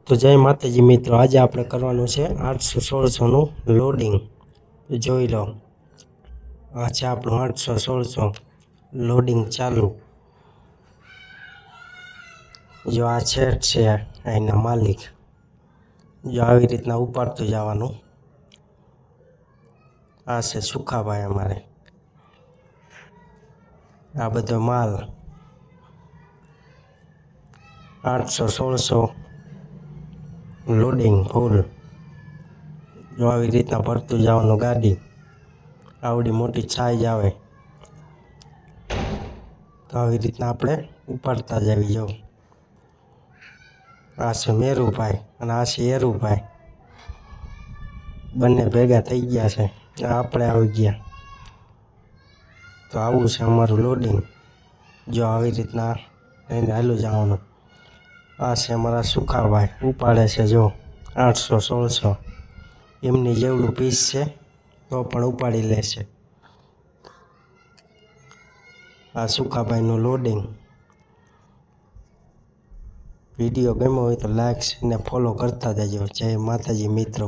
તો જય માતાજી મિત્રો, આજે આપણે કરવાનું છે 800-1600નું લોડિંગ. જોઈ લો, આ છે આપણું 800-1600 લોડિંગ ચાલુ. જો આ છેટ છે એના માલિક. જો આવી રીતના ઉપાડતું જવાનું. આ છે સુખાભાઈ અમારે. આ બધો માલ 800-1600 લોડિંગ ફૂલ. જો આવી રીતના ભરતું જવાનું ગાડી. આવડી મોટી સાઈઝ આવે તો આવી રીતના આપણે ઉપાડતા જવી. જો આ છે મેરુભાઈ અને આ છે એરુભાઈ, બંને ભેગા થઈ ગયા છે. આપણે આવી ગયા. તો આવું છે અમારું લોડિંગ. જો આવી રીતના એને હાલું જવાનું. આ છે અમારા સુખાભાઈ, ઉપાડે છે જો 800-1600. એમની જેવડું પીસ છે તો પણ ઉપાડી લેશે. આ સુખાભાઈનું લોડિંગ. વિડીયો ગમ્યો હોય તો લાઈક અને ફોલો કરતા જજો. જય માતાજી મિત્રો.